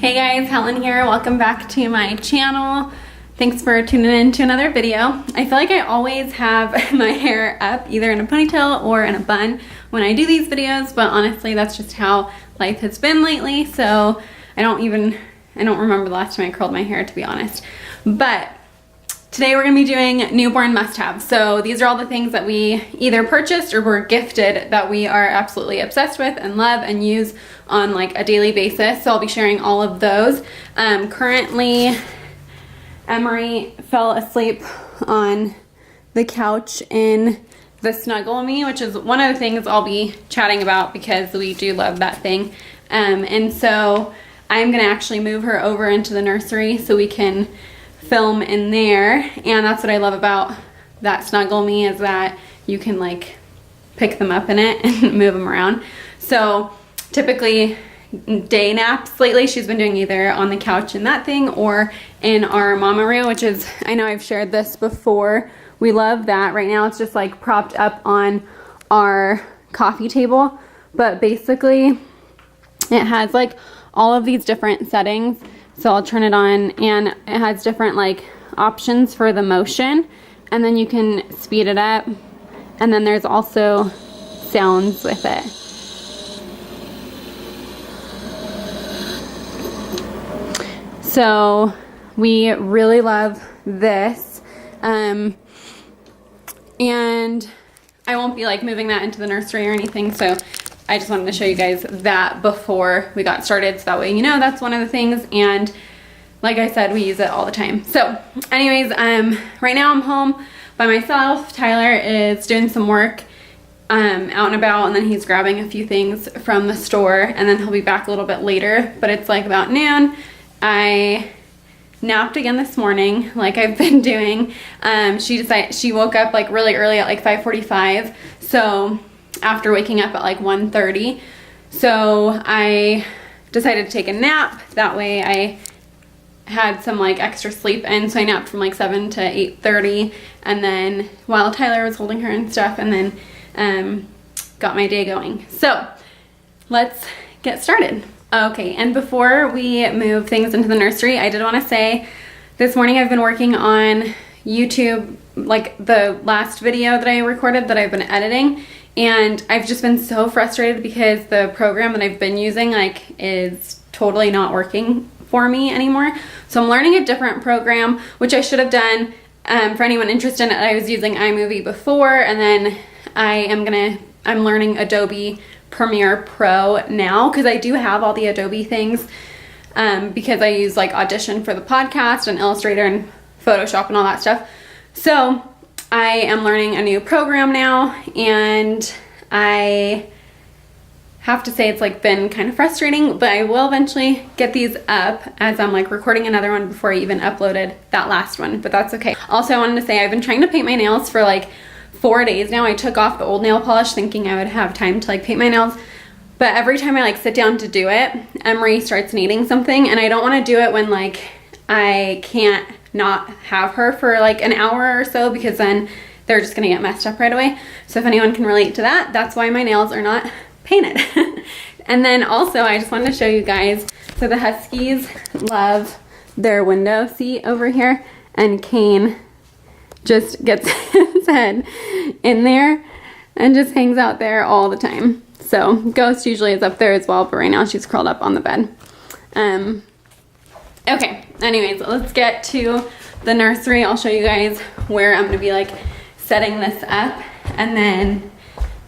Hey guys, Helen here. Welcome back to my channel. Thanks for tuning in to another video. I feel like I always have my hair up either in a ponytail or in a bun when I do these videos, but honestly that's just how life has been lately, so I don't remember the last time I curled my hair, to be honest. But today we're going to be doing newborn must-haves. So these are all the things that we either purchased or were gifted that we are absolutely obsessed with and love and use on like a daily basis. So I'll be sharing all of those. Currently, Emery fell asleep on the couch in the Snuggle Me, which is one of the things I'll be chatting about because we do love that thing. And so I'm going to actually move her over into the nursery so we can film in there, and that's what I love about that Snuggle Me, is that you can like pick them up in it and move them around. So typically day naps lately she's been doing either on the couch in that thing or in our mama room, which is, I know I've shared this before, we love that. Right now it's just like propped up on our coffee table, but basically it has like all of these different settings. So I'll turn it on and it has different like options for the motion, and then you can speed it up, and then there's also sounds with it. So we really love this, and I won't be like moving that into the nursery or anything, so I just wanted to show you guys that before we got started, so that way you know that's one of the things, and like I said, we use it all the time. So anyways, right now I'm home by myself. Tyler is doing some work out and about, and then he's grabbing a few things from the store, and then he'll be back a little bit later, but it's like about noon. I napped again this morning like I've been doing. She woke up like really early at like 5:45, so after waking up at like 1:30, so I decided to take a nap. That way I had some like extra sleep, and so I napped from like 7 to 8:30, and then while Tyler was holding her and stuff, and then got my day going. So let's get started. Okay, and before we move things into the nursery, I did want to say this morning I've been working on YouTube, like the last video that I recorded that I've been editing, and I've just been so frustrated because the program that I've been using like is totally not working for me anymore. So I'm learning a different program, which I should have done. For anyone interested, I was using iMovie before, and then I'm learning Adobe Premiere Pro now, because I do have all the Adobe things, because I use like Audition for the podcast and Illustrator and Photoshop and all that stuff. So I am learning a new program now, and I have to say it's like been kind of frustrating, but I will eventually get these up, as I'm like recording another one before I even uploaded that last one, but that's okay. Also, I wanted to say I've been trying to paint my nails for like 4 days now. I took off the old nail polish thinking I would have time to like paint my nails, but every time I like sit down to do it, Emery starts needing something, and I don't want to do it when like I can't not have her for like an hour or so, because then they're just gonna get messed up right away. So if anyone can relate to that, that's why my nails are not painted. And then also I just wanted to show you guys, so the Huskies love their window seat over here, and Kane just gets his head in there and just hangs out there all the time. So Ghost usually is up there as well, but right now she's curled up on the bed. Okay, anyways, let's get to the nursery. I'll show you guys where I'm gonna be like setting this up, and then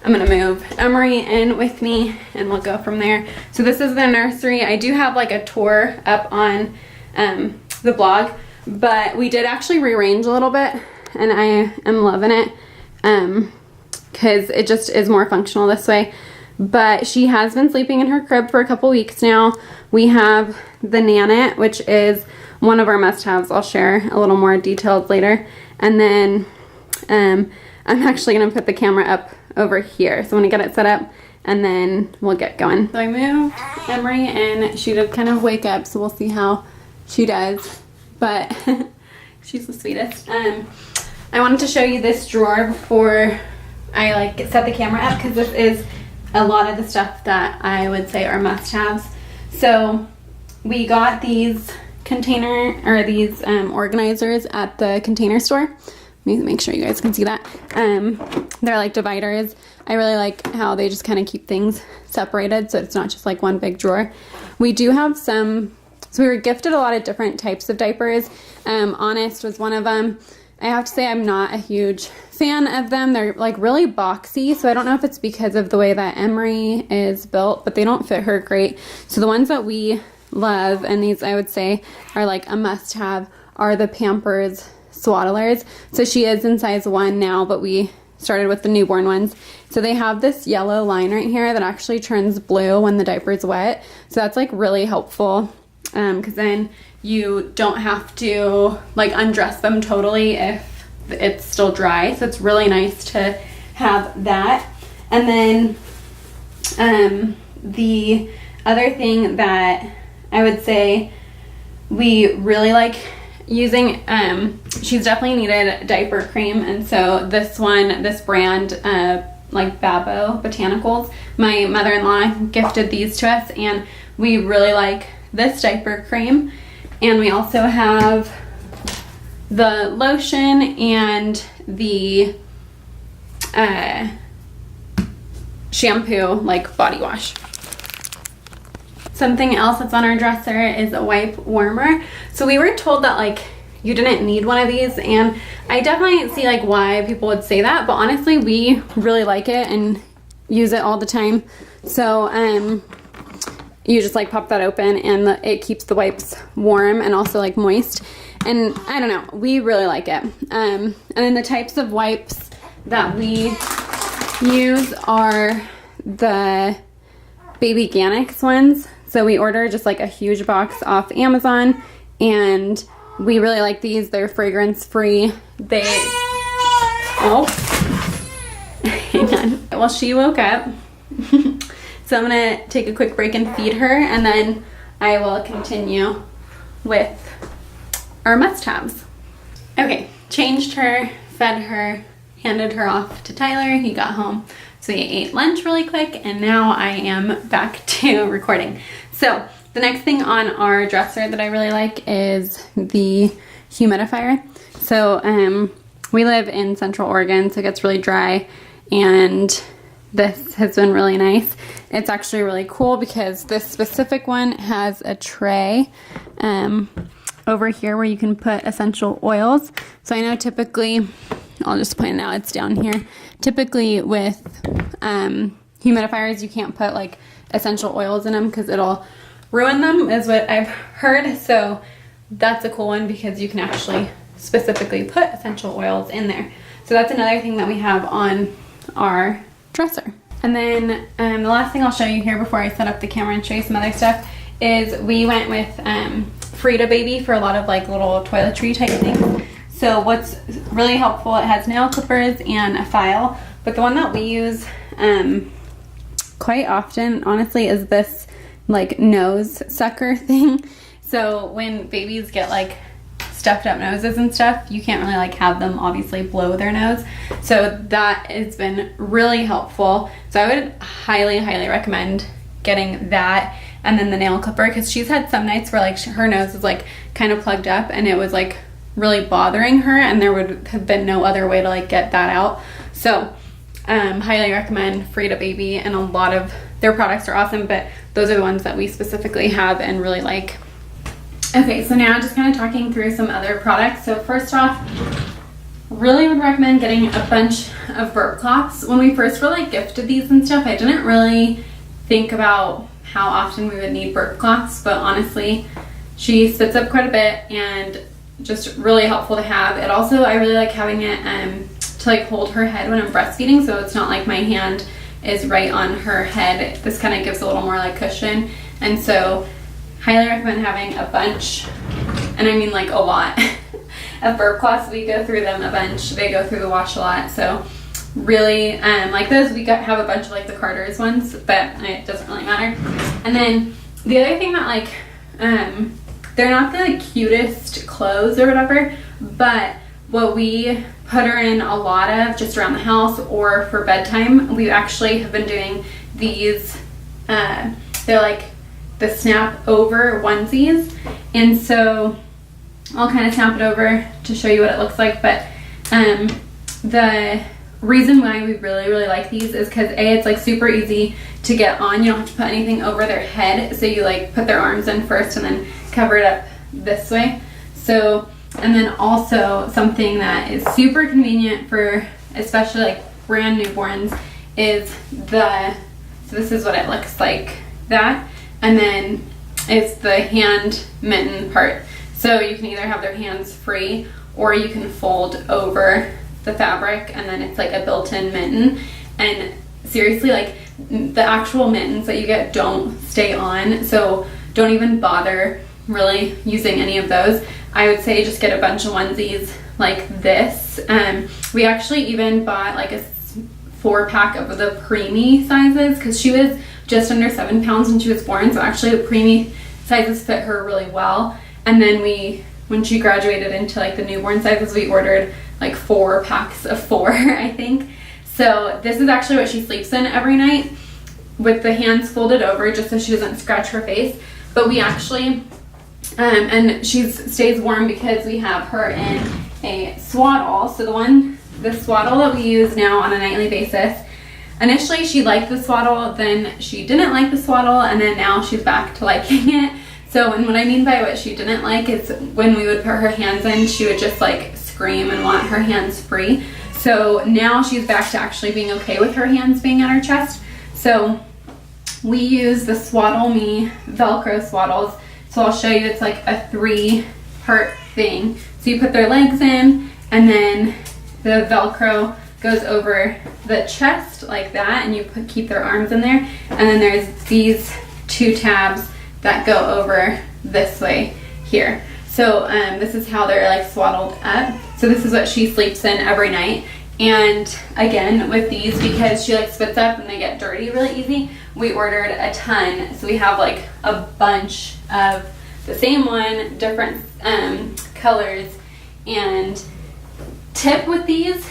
I'm gonna move Emery in with me and we'll go from there. So this is the nursery. I do have like a tour up on the blog, but we did actually rearrange a little bit, and I am loving it because it just is more functional this way. But she has been sleeping in her crib for a couple weeks now. We have the Nanit, which is one of our must-haves. I'll share a little more details later. And then I'm actually gonna put the camera up over here, so I'm gonna get it set up and then we'll get going. So I moved Emery and she did kind of wake up, so we'll see how she does, but she's the sweetest. I wanted to show you this drawer before I like set the camera up, because this is a lot of the stuff that I would say are must-haves. So we got these organizers at the Container Store. Let me make sure you guys can see that. They're like dividers. I really like how they just kind of keep things separated so it's not just like one big drawer. We do have some, so we were gifted a lot of different types of diapers. Honest was one of them. I have to say I'm not a huge fan of them. They're like really boxy, so I don't know if it's because of the way that Emery is built, but they don't fit her great. So the ones that we love, and these I would say are like a must-have, are the Pampers Swaddlers. So she is in size 1 now, but we started with the newborn ones. So they have this yellow line right here that actually turns blue when the diaper's wet. So that's like really helpful, because then you don't have to like undress them totally if it's still dry. So it's really nice to have that. And then the other thing that I would say we really like using, she's definitely needed diaper cream, and so this brand, like Babo Botanicals, my mother-in-law gifted these to us, and we really like this diaper cream. And we also have the lotion and the shampoo, like body wash. Something else that's on our dresser is a wipe warmer. So we were told that like you didn't need one of these, and I definitely see like why people would say that, but honestly we really like it and use it all the time. So you just like pop that open and it keeps the wipes warm and also like moist, and I don't know, we really like it. And then the types of wipes that we use are the Baby Ganix ones. So we order just like a huge box off Amazon, and we really like these. They're fragrance free. Oh, hang on. Well, she woke up. So I'm gonna take a quick break and feed her, and then I will continue with our must-haves. Okay, changed her, fed her, handed her off to Tyler. He got home. So we ate lunch really quick, and now I am back to recording. So the next thing on our dresser that I really like is the humidifier. So we live in Central Oregon, so it gets really dry, and this has been really nice. It's actually really cool because this specific one has a tray over here where you can put essential oils. So I know typically, I'll just point it out, it's down here. Typically with humidifiers, you can't put like essential oils in them because it'll ruin them, is what I've heard. So that's a cool one because you can actually specifically put essential oils in there. So that's another thing that we have on our dresser. And then the last thing I'll show you here before I set up the camera and show you some other stuff is we went with Frida Baby for a lot of like little toiletry type things. So what's really helpful, it has nail clippers and a file, but the one that we use quite often, honestly, is this like nose sucker thing. So when babies get like stuffed up noses and stuff, you can't really like have them obviously blow their nose. So that has been really helpful. So I would highly, highly recommend getting that. And then the nail clipper, because she's had some nights where like her nose is like kind of plugged up and it was like really bothering her, and there would have been no other way to like get that out. So highly recommend Frida Baby, and a lot of their products are awesome, but those are the ones that we specifically have and really like. Okay, so now just kind of talking through some other products. So first off, really would recommend getting a bunch of burp cloths. When we first were like gifted these and stuff, I didn't really think about how often we would need burp cloths, but honestly, she spits up quite a bit and just really helpful to have. It also, I really like having it to like hold her head when I'm breastfeeding, so it's not like my hand is right on her head. This kind of gives a little more like cushion, and so highly recommend having a bunch, and I mean like a lot of burp cloths. We go through them a bunch. They go through the wash a lot, so really like those. We have a bunch of like the Carter's ones, but it doesn't really matter. And then the other thing that like they're not the cutest clothes or whatever, but what we put her in a lot of just around the house or for bedtime, we actually have been doing these they're like the snap over onesies. And so I'll kind of snap it over to show you what it looks like. But the reason why we really like these is because A, it's like super easy to get on. You don't have to put anything over their head. So you like put their arms in first and then cover it up this way. So, and then also something that is super convenient for especially like brand newborns is so this is what it looks like, that, and then it's the hand mitten part. So you can either have their hands free or you can fold over the fabric and then it's like a built-in mitten. And seriously, like the actual mittens that you get don't stay on, so don't even bother really using any of those. I would say just get a bunch of onesies like this. We actually even bought like a 4-pack of the preemie sizes because she was just under 7 pounds when she was born, so actually the preemie sizes fit her really well. And then when she graduated into like the newborn sizes, we ordered like 4 packs of 4, I think. So this is actually what she sleeps in every night with the hands folded over just so she doesn't scratch her face. But we actually, and she stays warm because we have her in a swaddle. So the swaddle that we use now on a nightly basis, initially she liked the swaddle, then she didn't like the swaddle, and then now she's back to liking it. So, and what I mean by what she didn't like is when we would put her hands in, she would just like scream and want her hands free. So now she's back to actually being okay with her hands being on her chest. So we use the Swaddle Me Velcro swaddles. So I'll show you, it's like a 3-part thing. So you put their legs in and then the Velcro goes over the chest like that, and you keep their arms in there. And then there's these 2 tabs that go over this way here. So this is how they're like swaddled up. So this is what she sleeps in every night. And again, with these, because she like spits up and they get dirty really easy, we ordered a ton. So we have like a bunch of the same one, different colors. And tip with these,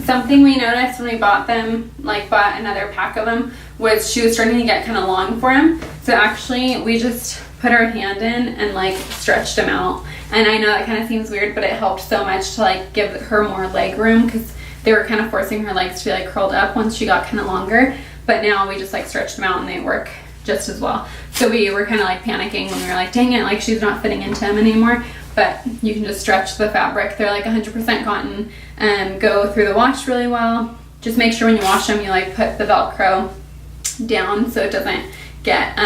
something we noticed when we bought them, like bought another pack of them, was she was starting to get kind of long for them. So actually we just put our hand in and like stretched them out. And I know that kind of seems weird, but it helped so much to like give her more leg room because they were kind of forcing her legs to be like curled up once she got kind of longer. But now we just like stretched them out and they work just as well. So we were kind of like panicking when we were like, dang it, like she's not fitting into them anymore. But you can just stretch the fabric. They're like 100% cotton and go through the wash really well. Just make sure when you wash them, you like put the Velcro down so it doesn't get,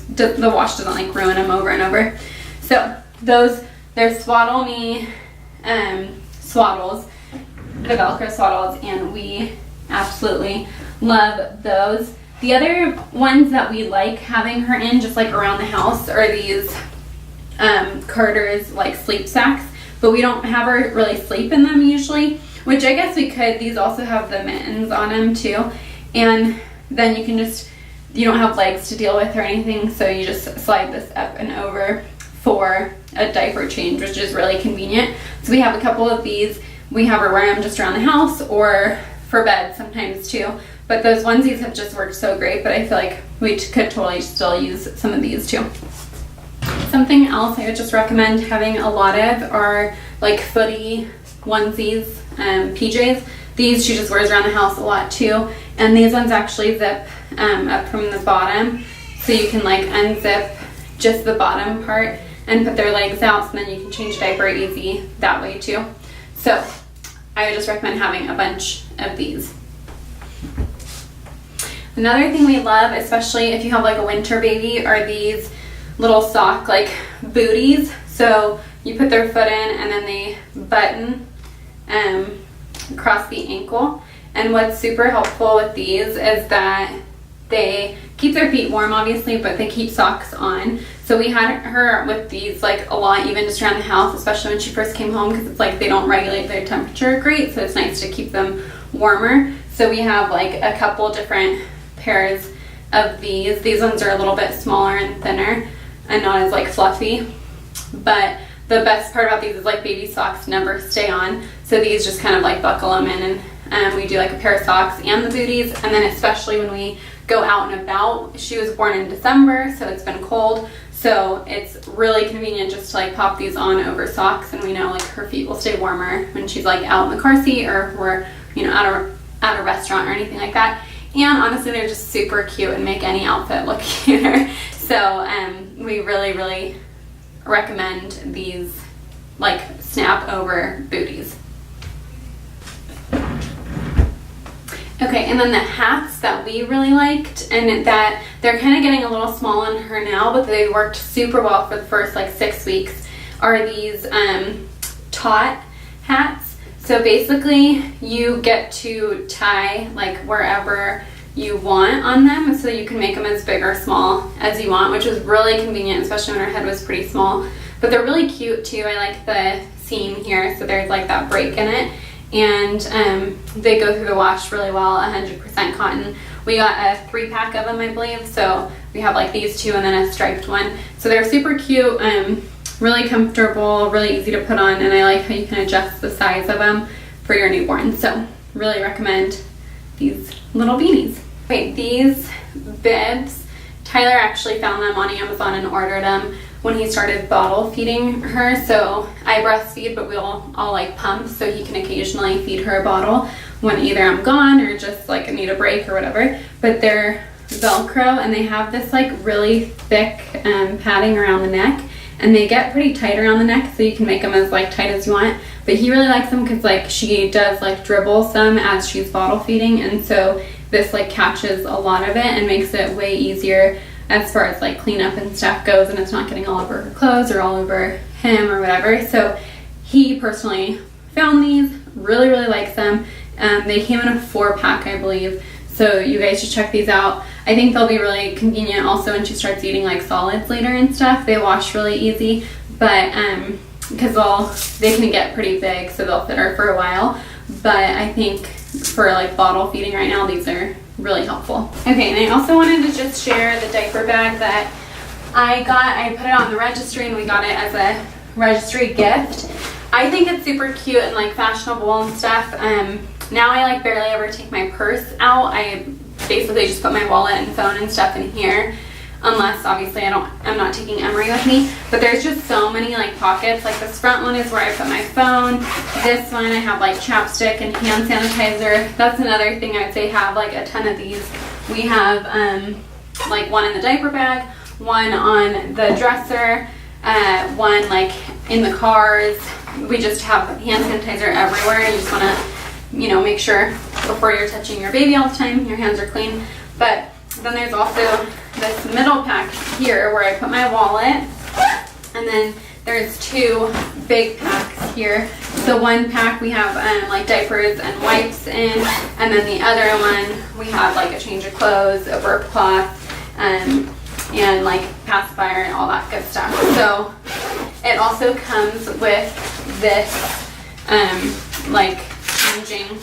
the wash doesn't like ruin them over and over. So they're Swaddle Me swaddles, the Velcro swaddles, and we absolutely love those. The other ones that we like having her in just like around the house are these Carter's like sleep sacks, but we don't have her really sleep in them usually, which I guess we could. These also have the mittens on them too, and then you can just, you don't have legs to deal with or anything, so you just slide this up and over for a diaper change, which is really convenient. So we have a couple of these. We have her wear them just around the house or for bed sometimes too, but those onesies have just worked so great. But I feel like we could totally still use some of these too. Something else I would just recommend having a lot of are like footy onesies, PJs. These she just wears around the house a lot too, and these ones actually zip up from the bottom, so you can like unzip just the bottom part and put their legs out, so then you can change diaper easy that way too. So I would just recommend having a bunch of these. Another thing we love, especially if you have like a winter baby, are these little sock like booties. So you put their foot in and then they button across the ankle. And what's super helpful with these is that they keep their feet warm obviously, but they keep socks on. So we had her with these like a lot, even just around the house, especially when she first came home, because it's like they don't regulate their temperature great, so it's nice to keep them warmer. So we have like a couple different pairs of these. These ones are a little bit smaller and thinner and not as like fluffy, but the best part about these is like baby socks never stay on, so these just kind of like buckle them in, and we do like a pair of socks and the booties. And then especially when we go out and about. She was born in December, so it's been cold. So it's really convenient just to like pop these on over socks, and we know like her feet will stay warmer when she's like out in the car seat, or if we're, you know, at a restaurant or anything like that. And honestly, they're just super cute and make any outfit look cuter. So we really recommend these like snap over booties. Okay, and then the hats that we really liked, and that they're kind of getting a little small on her now, but they worked super well for the first like 6 weeks, are these tot hats. So basically you get to tie like wherever you want on them, so you can make them as big or small as you want, which was really convenient, especially when her head was pretty small. But they're really cute too. I like the seam here, so there's like that break in it. And they go through the wash really well, 100% cotton. We got a 3-pack of them, I believe, so we have like these 2 and then a striped one. So they're super cute, really comfortable, really easy to put on, and I like how you can adjust the size of them for your newborn. So really recommend these little beanies. Wait, these bibs, Tyler actually found them on Amazon and ordered them when he started bottle feeding her. So I breastfeed, but I'll like pump, so he can occasionally feed her a bottle when either I'm gone or just like need a break or whatever. But they're Velcro, and they have this like really thick padding around the neck, and they get pretty tight around the neck, so you can make them as like tight as you want. But he really likes them because like she does like dribble some as she's bottle feeding, and so this like catches a lot of it and makes it way easier as far as like cleanup and stuff goes, and it's not getting all over her clothes or all over him or whatever. So he personally found these, really likes them. They came in a 4-pack, I believe, so you guys should check these out. I think they'll be really convenient also when she starts eating like solids later and stuff. They wash really easy, but because they can get pretty big, so they'll fit her for a while. But I think for like bottle feeding right now, these are really helpful. Okay, and I also wanted to just share the diaper bag that I got. I put it on the registry, and we got it as a registry gift. I think it's super cute and like fashionable and stuff. Now I like barely ever take my purse out. I basically just put my wallet and phone and stuff in here, unless obviously I'm not taking Emery with me. But there's just so many like pockets. Like this front one is where I put my phone. This one I have like chapstick and hand sanitizer. That's another thing I'd say, have like a ton of these. We have like one in the diaper bag, one on the dresser, one like in the cars. We just have hand sanitizer everywhere. You just want to, you know, make sure before you're touching your baby all the time, your hands are clean. But then there's also this middle pack here where I put my wallet, and then there's 2 big packs here. So one pack we have like diapers and wipes in, and then the other one we have like a change of clothes, a burp cloth, and like pacifier and all that good stuff. So it also comes with this like changing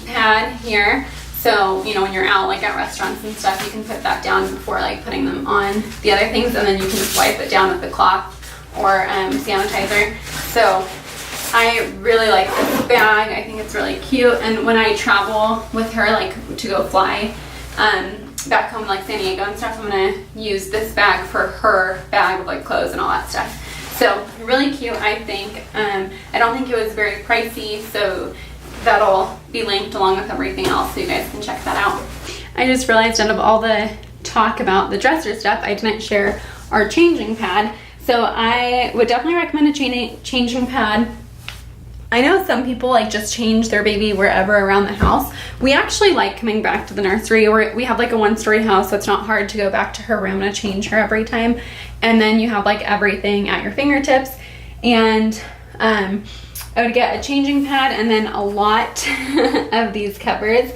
pad here. So, you know, when you're out like at restaurants and stuff, you can put that down before like putting them on the other things, and then you can just wipe it down with the cloth or sanitizer. So I really like this bag. I think it's really cute, and when I travel with her like to go fly back home like San Diego and stuff, I'm gonna use this bag for her bag of like clothes and all that stuff. So really cute, I think. I don't think it was very pricey, so that'll be linked along with everything else, so you guys can check that out. I just realized out of all the talk about the dresser stuff, I didn't share our changing pad. So I would definitely recommend a changing pad. I know some people like just change their baby wherever around the house. We actually like coming back to the nursery, or we have like a 1-story house, so it's not hard to go back to her room and change her every time. And then you have like everything at your fingertips. And I would get a changing pad and then a lot of these covers.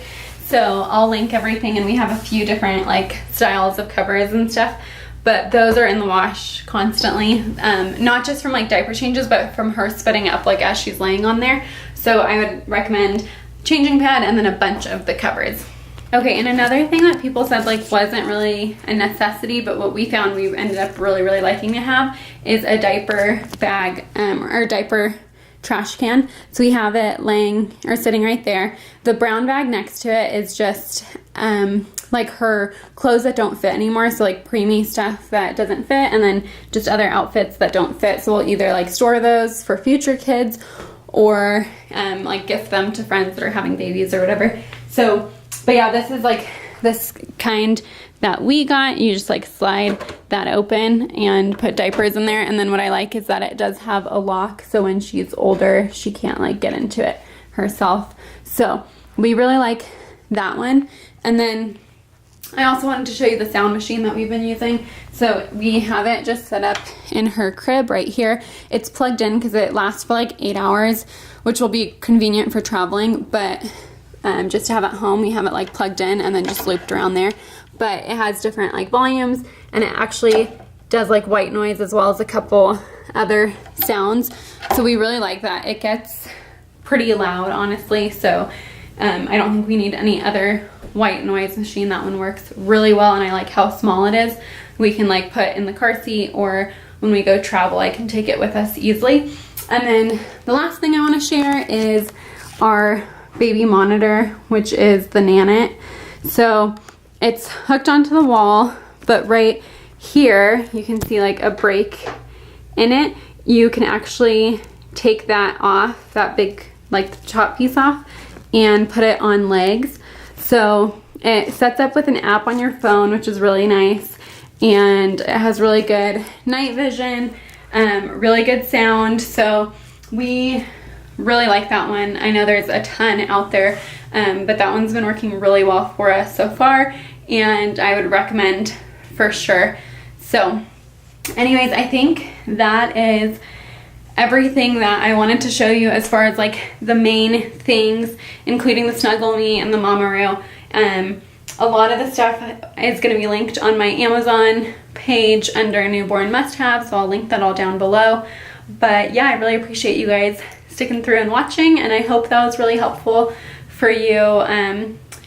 So I'll link everything, and we have a few different like styles of covers and stuff. But those are in the wash constantly, not just from like diaper changes, but from her spitting up like as she's laying on there. So I would recommend changing pad and then a bunch of the covers. Okay, and another thing that people said like wasn't really a necessity, but what we found we ended up really liking to have is a diaper bag or diaper trash can. So we have it laying or sitting right there. The brown bag next to it is just like her clothes that don't fit anymore, so like preemie stuff that doesn't fit, and then just other outfits that don't fit. So we'll either like store those for future kids or like gift them to friends that are having babies or whatever. So, but yeah, this is like this kind that we got. You just like slide that open and put diapers in there. And then what I like is that it does have a lock, so when she's older she can't like get into it herself. So we really like that one. And then I also wanted to show you the sound machine that we've been using. So we have it just set up in her crib right here. It's plugged in because it lasts for like 8 hours, which will be convenient for traveling, but just to have at home, we have it like plugged in and then just looped around there. But it has different like volumes, and it actually does like white noise as well as a couple other sounds. So we really like that. It gets pretty loud, honestly, so I don't think we need any other white noise machine. That one works really well, and I like how small it is. We can like put in the car seat, or when we go travel I can take it with us easily. And then the last thing I want to share is our baby monitor, which is the Nanit. So it's hooked onto the wall, but right here you can see like a break in it. You can actually take that off, that big like the top piece off, and put it on legs. So it sets up with an app on your phone, which is really nice, and it has really good night vision, really good sound. So we really like that one. I know there's a ton out there, but that one's been working really well for us so far, and I would recommend for sure. So anyways, I think that is everything that I wanted to show you as far as like the main things, including the Snuggle Me and the Mamaroo. A lot of the stuff is going to be linked on my Amazon page under newborn must-have, so I'll link that all down below. But yeah, I really appreciate you guys sticking through and watching, and I hope that was really helpful for you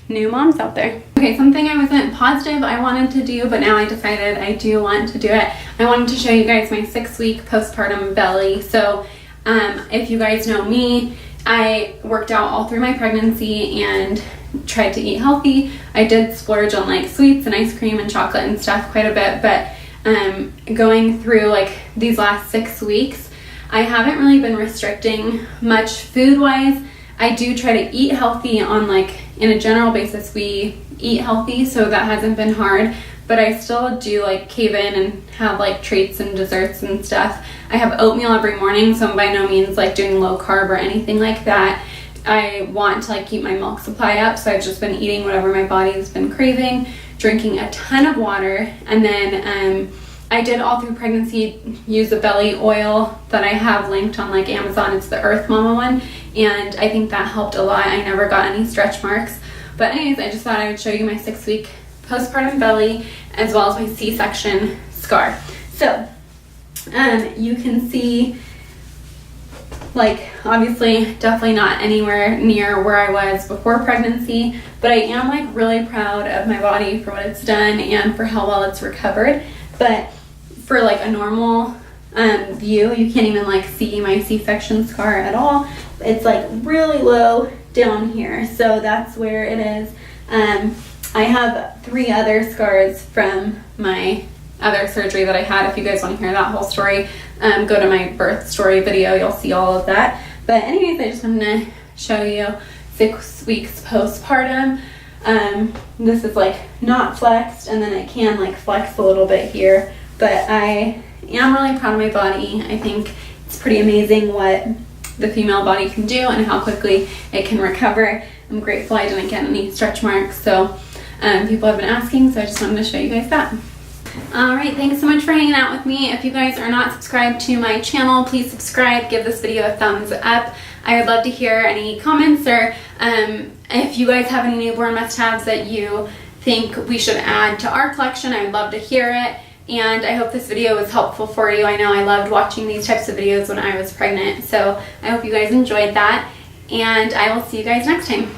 new moms out there. Okay, something I wasn't positive I wanted to do, but now I decided I do want to do it. I wanted to show you guys my 6-week postpartum belly. So if you guys know me, I worked out all through my pregnancy and tried to eat healthy. I did splurge on like sweets and ice cream and chocolate and stuff quite a bit, but going through like these last 6 weeks, I haven't really been restricting much food-wise. I do try to eat healthy on like, in a general basis, we eat healthy, so that hasn't been hard, but I still do like cave in and have like treats and desserts and stuff. I have oatmeal every morning, so I'm by no means like doing low carb or anything like that. I want to like keep my milk supply up, so I've just been eating whatever my body's been craving, drinking a ton of water, and then I did all through pregnancy use a belly oil that I have linked on like Amazon. It's the Earth Mama one, and I think that helped a lot. I never got any stretch marks. But anyways, I just thought I would show you my 6-week postpartum belly as well as my C-section scar. So you can see, like, obviously definitely not anywhere near where I was before pregnancy, but I am like really proud of my body for what it's done and for how well it's recovered. But for like a normal view, you can't even like see my C-section scar at all. It's like really low down here, so that's where it is. I have 3 other scars from my other surgery that I had. If you guys want to hear that whole story, go to my birth story video, you'll see all of that. But anyways, I just wanted to show you 6 weeks postpartum. This is like not flexed, and then it can like flex a little bit here, but I am really proud of my body. I think it's pretty amazing what the female body can do and how quickly it can recover. I'm grateful I didn't get any stretch marks, so people have been asking, so I just wanted to show you guys that. Alright, thanks so much for hanging out with me. If you guys are not subscribed to my channel, please subscribe, give this video a thumbs up. I would love to hear any comments, or if you guys have any newborn must-haves that you think we should add to our collection, I would love to hear it. And I hope this video was helpful for you. I know I loved watching these types of videos when I was pregnant, so I hope you guys enjoyed that, and I will see you guys next time.